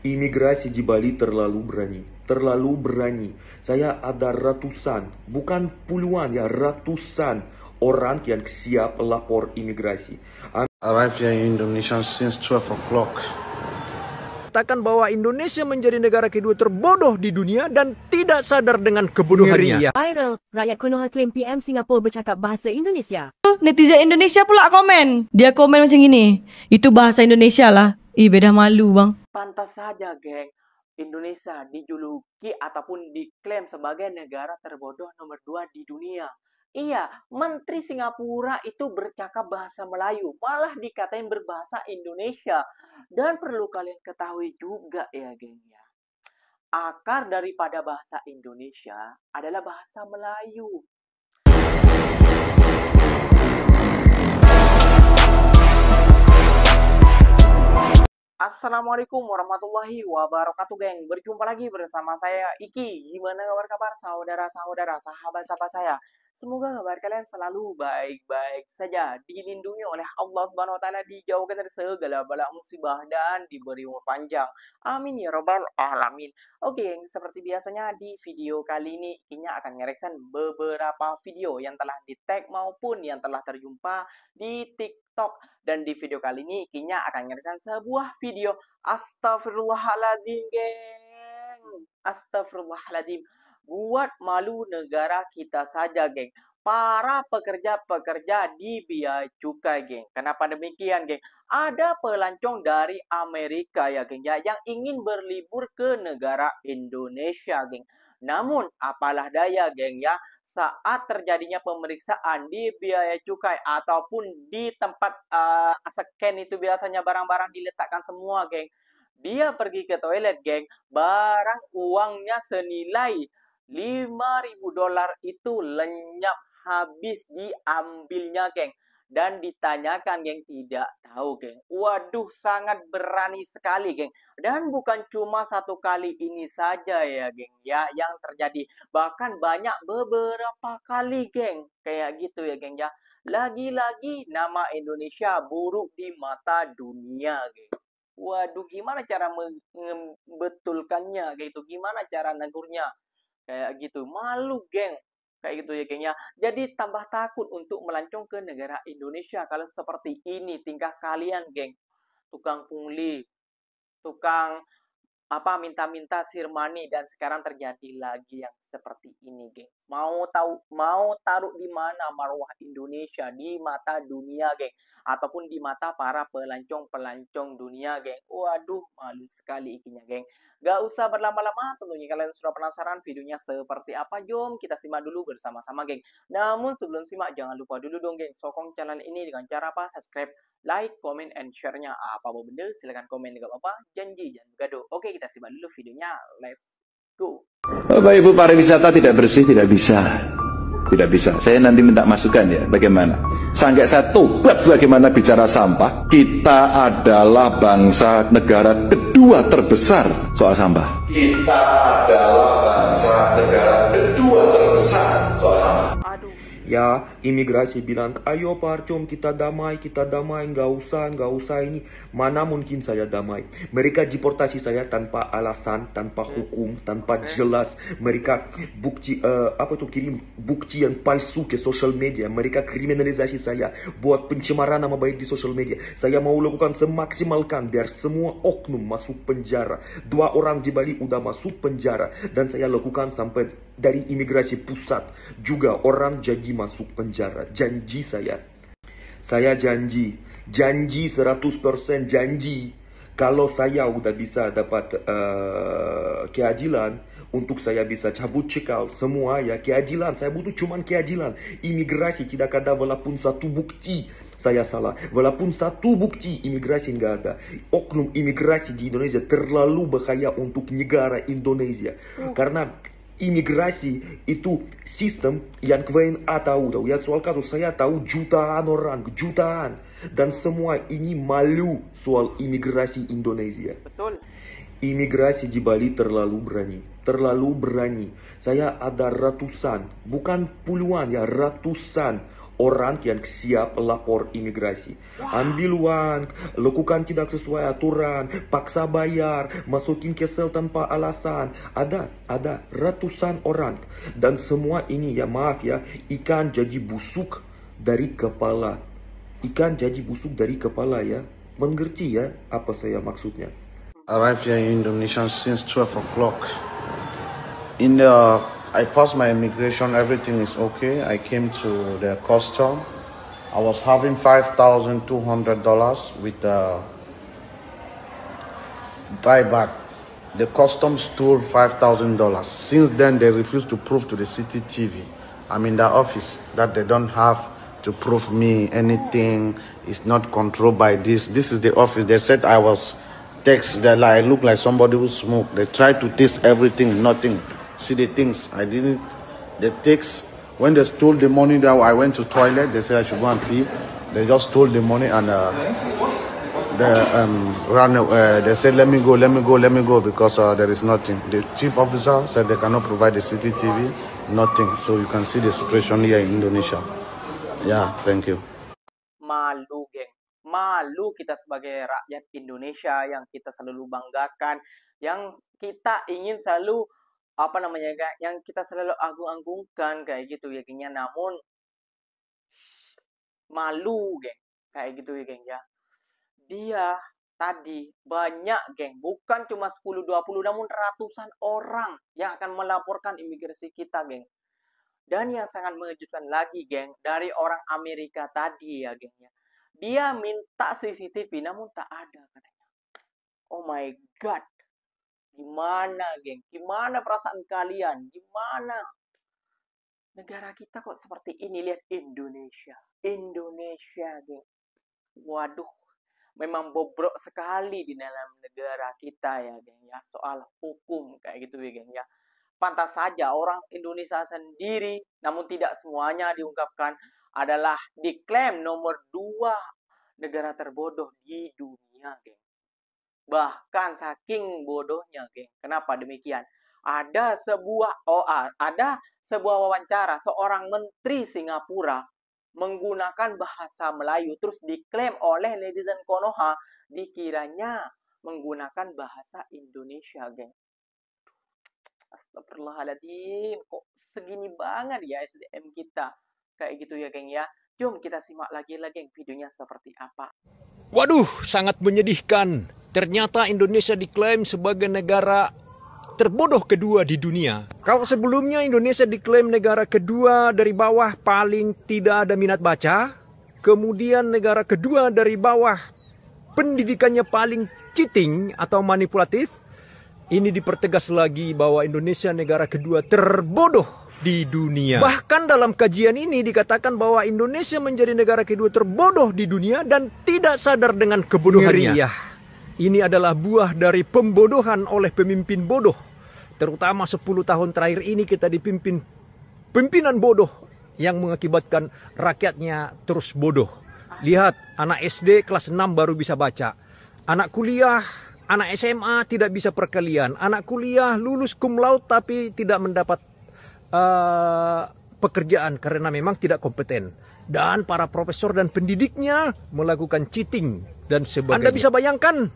Imigrasi di Bali terlalu berani. Terlalu berani. Saya ada ratusan, bukan puluhan ya, ratusan orang yang siap lapor imigrasi. Arrived here in Indonesia since 12 o'clock. Katakan bahwa Indonesia menjadi negara kedua terbodoh di dunia dan tidak sadar dengan kebodohannya. Viral, rakyat Konoha klaim PM Singapura bercakap bahasa Indonesia. Netizen Indonesia pula komen. Dia komen macam gini. Itu bahasa Indonesia lah. Beda malu bang. Pantas saja, geng. Indonesia dijuluki ataupun diklaim sebagai negara terbodoh nomor 2 di dunia. Iya, Menteri Singapura itu bercakap bahasa Melayu, malah dikatain berbahasa Indonesia. Dan perlu kalian ketahui juga ya, geng ya. Akar daripada bahasa Indonesia adalah bahasa Melayu. Assalamualaikum warahmatullahi wabarakatuh, geng. Berjumpa lagi bersama saya Iki. Gimana kabar saudara-saudara, sahabat-sahabat saya? Semoga kabar kalian selalu baik-baik saja, dilindungi oleh Allah Subhanahu wa taala, dijauhkan dari segala bala musibah dan diberi umur panjang. Amin ya rabbal alamin. Oke, geng, seperti biasanya di video kali ini Ikinya akan ngereaction beberapa video yang telah di-tag maupun yang telah terjumpa di TikTok. Dan di video kali ini Ikinya akan ngereaction sebuah video. Astagfirullahaladzim, geng. Astagfirullahaladzim. Buat malu negara kita saja, geng. Para pekerja-pekerja di bea cukai, geng. Kenapa demikian, geng? Ada pelancong dari Amerika ya, geng, ya, yang ingin berlibur ke negara Indonesia, geng. Namun, apalah daya, geng, ya, saat terjadinya pemeriksaan di bea cukai ataupun di tempat scan itu biasanya barang-barang diletakkan semua, geng. Dia pergi ke toilet, geng. Barang uangnya senilai $5.000 itu lenyap habis diambilnya, geng. Dan ditanyakan, geng, tidak tahu, geng. Waduh, sangat berani sekali, geng. Dan bukan cuma satu kali ini saja ya, geng, ya, yang terjadi. Bahkan banyak beberapa kali, geng. Kayak gitu ya, geng, ya. Lagi-lagi nama Indonesia buruk di mata dunia, geng. Waduh, gimana cara membetulkannya, gitu? Gimana cara negurnya? Kayak gitu, malu, geng. Kayak gitu ya, geng, ya. Jadi tambah takut untuk melancong ke negara Indonesia kalau seperti ini tingkah kalian, geng. Tukang pungli, tukang minta-minta sirmani, dan sekarang terjadi lagi yang seperti ini, geng. Mau taruh di mana marwah Indonesia di mata dunia, geng, ataupun di mata para pelancong dunia, geng. Waduh, malu sekali Ikinya, geng. Gak usah berlama-lama, tentunya kalian sudah penasaran videonya seperti apa. Jom kita simak dulu bersama-sama, geng. Namun sebelum simak, jangan lupa dulu dong, geng, sokong channel ini dengan cara apa? Subscribe, like, comment, and share-nya. Apa benda, silahkan komen, gak apa-apa. Janji, jangan gaduh. Oke, kita simak dulu videonya. Let's go. Bapak Ibu, pariwisata tidak bersih, tidak bisa. Tidak bisa. Saya nanti minta masukan ya, bagaimana? Sampai saya tobat bagaimana bicara sampah. Kita adalah bangsa negara kedua terbesar soal sampah. Kita adalah bangsa negara kedua terbesar soal sampah. Ya, imigrasi bilang, ayo Pak Arcom, kita damai, nggak usah ini. Mana mungkin saya damai? Mereka deportasi saya tanpa alasan, tanpa hukum, tanpa jelas. Mereka kirim bukti yang palsu ke sosial media. Mereka kriminalisasi saya, buat pencemaran nama baik di sosial media. Saya mau lakukan semaksimalkan biar semua oknum masuk penjara. 2 orang di Bali udah masuk penjara, dan saya lakukan sampai dari imigrasi pusat juga orang jadi masuk penjara. Janji saya janji 100% janji. Kalau saya udah bisa dapat keadilan, untuk saya bisa cabut cekal semua ya, keadilan. Saya butuh cuman keadilan. Imigrasi tidak ada walaupun satu bukti saya salah, walaupun satu bukti imigrasi nggak ada. Oknum imigrasi di Indonesia terlalu bahaya untuk negara Indonesia, karena imigrasi itu sistem yang WNA tahu ya. Soal kasus saya tahu jutaan orang, dan semua ini malu soal imigrasi Indonesia. Betul. Imigrasi di Bali terlalu berani. Saya ada ratusan, bukan puluhan ya, ratusan orang yang siap lapor imigrasi. Ambil uang, lakukan tidak sesuai aturan, paksa bayar, masukin ke sel tanpa alasan. Ada ratusan orang. Dan semua ini ya maaf ya, ikan jadi busuk dari kepala. Ikan jadi busuk dari kepala ya. Mengerti ya apa saya maksudnya? Arrived here in Indonesia since 12 o'clock. I passed my immigration, everything is okay. I came to the custom. I was having $5,200 with the buyback. The custom stole $5,000. Since then, they refused to prove to the CCTV, I'm in the office, that they don't have to prove me anything. It's not controlled by this. This is the office. They said I was text, that I look like somebody who smoked. They tried to taste everything, nothing. See the things, I didn't, the text, when they stole the money, that I went to toilet, they said I should go and pee. They just stole the money and they ran. They said, let me go, because there is nothing. The chief officer said they cannot provide the CCTV, nothing. So you can see the situation here in Indonesia. Yeah, thank you. Malu, geng. Malu kita sebagai rakyat Indonesia yang kita selalu banggakan, yang kita ingin selalu yang kita selalu agung-agungkan kayak gitu ya gengnya. Namun malu geng kayak gitu ya geng ya. Dia tadi banyak geng, bukan cuma 10-20 namun ratusan orang yang akan melaporkan imigrasi kita geng. Dan yang sangat mengejutkan lagi geng, dari orang Amerika tadi ya geng ya, dia minta CCTV namun tak ada katanya. Oh my god. Gimana, geng? Gimana perasaan kalian? Gimana? Negara kita kok seperti ini? Lihat Indonesia. Indonesia, geng. Waduh. Memang bobrok sekali di dalam negara kita ya, geng ya. Soal hukum kayak gitu ya, geng ya. Pantas saja orang Indonesia sendiri, namun tidak semuanya diungkapkan, adalah diklaim nomor 2 negara terbodoh di dunia, geng. Bahkan saking bodohnya, geng. Kenapa demikian? Ada sebuah wawancara seorang menteri Singapura menggunakan bahasa Melayu, terus diklaim oleh netizen Konoha dikiranya menggunakan bahasa Indonesia, geng. Astagfirullahaladzim, kok segini banget ya SDM kita kayak gitu ya, geng ya. Jom kita simak lagi geng, videonya seperti apa. Waduh, sangat menyedihkan. Ternyata Indonesia diklaim sebagai negara terbodoh kedua di dunia. Kalau sebelumnya Indonesia diklaim negara kedua dari bawah paling tidak ada minat baca, kemudian negara kedua dari bawah pendidikannya paling cheating atau manipulatif, ini dipertegas lagi bahwa Indonesia negara kedua terbodoh di dunia. Bahkan dalam kajian ini dikatakan bahwa Indonesia menjadi negara kedua terbodoh di dunia dan tidak sadar dengan kebodohannya. Ini adalah buah dari pembodohan oleh pemimpin bodoh. Terutama 10 tahun terakhir ini kita dipimpin pimpinan bodoh yang mengakibatkan rakyatnya terus bodoh. Lihat, anak SD kelas 6 baru bisa baca. Anak kuliah, anak SMA tidak bisa perkalian. Anak kuliah lulus cum laude tapi tidak mendapat pekerjaan karena memang tidak kompeten. Dan para profesor dan pendidiknya melakukan cheating dan sebagainya. Anda bisa bayangkan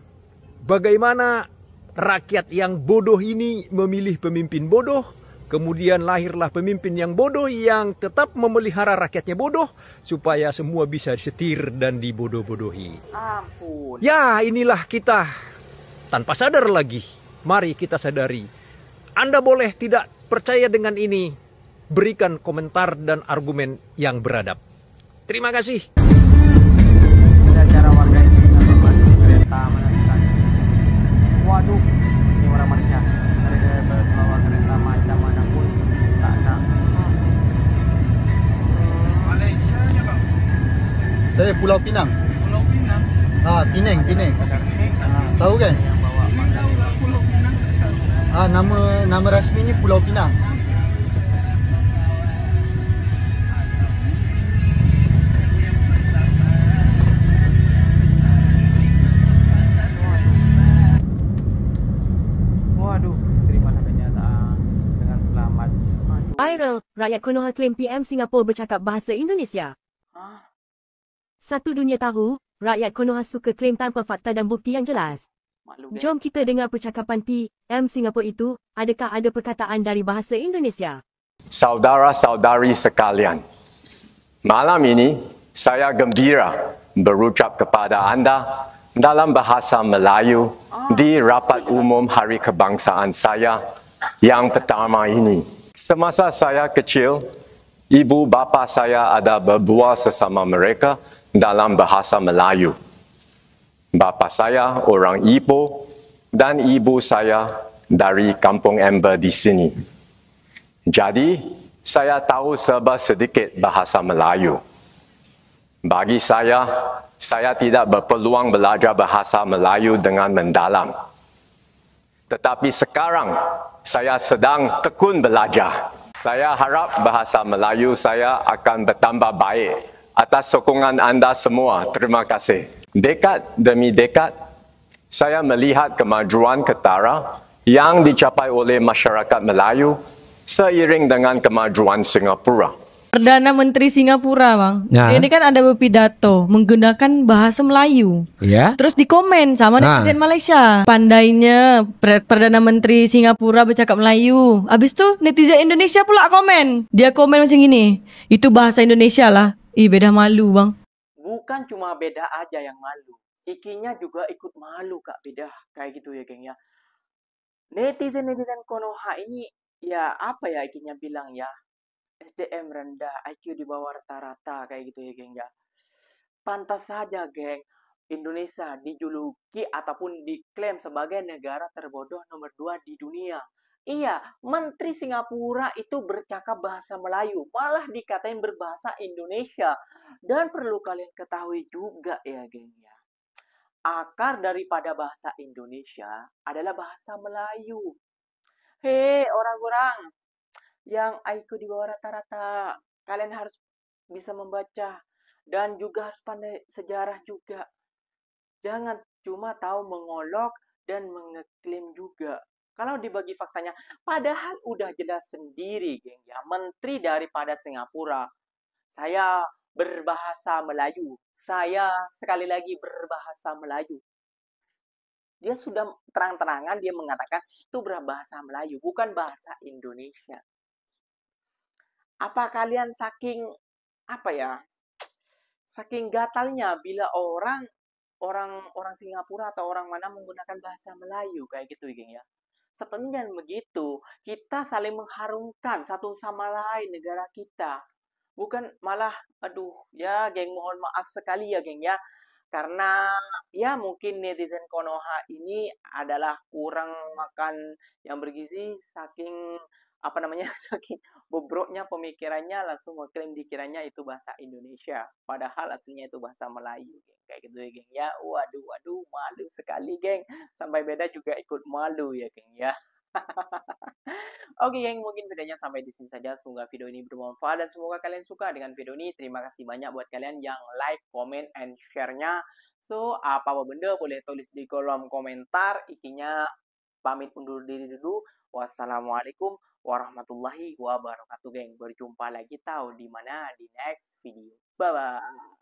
bagaimana rakyat yang bodoh ini memilih pemimpin bodoh, kemudian lahirlah pemimpin yang bodoh yang tetap memelihara rakyatnya bodoh supaya semua bisa disetir dan dibodoh-bodohi. Ampun. Ya, inilah kita tanpa sadar lagi. Mari kita sadari. Anda boleh tidak percaya dengan ini, berikan komentar dan argumen yang beradab. Terima kasih. Ada cara warga Indonesia membantu kereta menentukan. Waduh, ini orang Malaysia. Mereka berbawa kereta macam manapun tak nak. Malaysianya bang? Saya Pulau Pinang. Pulau Pinang. Pinang. Tahu kan? Tahu tak Pulau Pinang? Nama rasminya Pulau Pinang. Waduh, terima kenyataan dengan selamat. Viral, rakyat Konoha klaim PM Singapura bercakap bahasa Indonesia. Hah? Satu dunia tahu, rakyat Konoha suka klaim tanpa fakta dan bukti yang jelas. Malu, geng. Jom kita dengar percakapan PM Singapura itu, adakah ada perkataan dari bahasa Indonesia? Saudara-saudari sekalian, malam ini saya gembira berucap kepada anda dalam bahasa Melayu di rapat umum Hari Kebangsaan saya yang pertama ini. Semasa saya kecil, ibu bapa saya ada berbual sesama mereka dalam bahasa Melayu. Bapa saya orang Ipoh dan ibu saya dari Kampung Ember di sini. Jadi, saya tahu serba sedikit bahasa Melayu. Bagi saya tidak berpeluang belajar bahasa Melayu dengan mendalam. Tetapi sekarang, saya sedang tekun belajar. Saya harap bahasa Melayu saya akan bertambah baik. Atas sokongan anda semua, terima kasih. Dekad demi dekad, saya melihat kemajuan ketara yang dicapai oleh masyarakat Melayu seiring dengan kemajuan Singapura. Perdana Menteri Singapura, Bang. Nah. Dia ini kan ada berpidato menggunakan bahasa Melayu. Ya. Terus dikomen sama netizen Malaysia. Pandainya Perdana Menteri Singapura bercakap Melayu. Habis tu netizen Indonesia pula komen. Dia komen macam gini. Itu bahasa Indonesia lah. Beda malu, Bang. Bukan cuma beda aja yang malu. Ikinya juga ikut malu, Kak. Beda. Kayak gitu ya, geng ya. Netizen Konoha ini, ya apa ya ikinya bilang ya. SDM rendah, IQ di bawah rata-rata, kayak gitu ya, geng ya. Pantas saja, geng. Indonesia dijuluki ataupun diklaim sebagai negara terbodoh nomor 2 di dunia. Iya, Menteri Singapura itu bercakap bahasa Melayu, malah dikatain berbahasa Indonesia. Dan perlu kalian ketahui juga ya, geng ya. Akar daripada bahasa Indonesia adalah bahasa Melayu. Hei, orang-orang yang IQ di bawah rata-rata, kalian harus bisa membaca dan juga harus pandai sejarah juga. Jangan cuma tahu mengolok dan mengeklaim juga. Kalau dibagi faktanya, padahal udah jelas sendiri, geng ya. Menteri daripada Singapura, saya berbahasa Melayu. Saya sekali lagi berbahasa Melayu. Dia sudah terang-terangan dia mengatakan itu berbahasa Melayu, bukan bahasa Indonesia. Apa kalian saking saking gatalnya bila orang Singapura atau orang mana menggunakan bahasa Melayu kayak gitu, geng ya. Sebenarnya begitu, kita saling mengharumkan satu sama lain negara kita. Bukan malah, ya geng, mohon maaf sekali ya, geng ya. Karena ya mungkin netizen Konoha ini adalah kurang makan yang bergizi, saking saking bobroknya pemikirannya langsung mengklaim dikiranya itu bahasa Indonesia, padahal aslinya itu bahasa Melayu, geng. Kayak gitu ya, geng ya. Waduh, malu sekali, geng. Sampai beda juga ikut malu ya, geng ya. Oke, geng, mungkin videonya sampai di sini saja. Semoga video ini bermanfaat dan semoga kalian suka dengan video ini. Terima kasih banyak buat kalian yang like, comment, and share-nya. So, apa-apa benda boleh tulis di kolom komentar. Ikinya pamit undur diri dulu. Wassalamualaikum warahmatullahi wabarakatuh, geng. Berjumpa lagi tahu di mana di next video. Bye bye.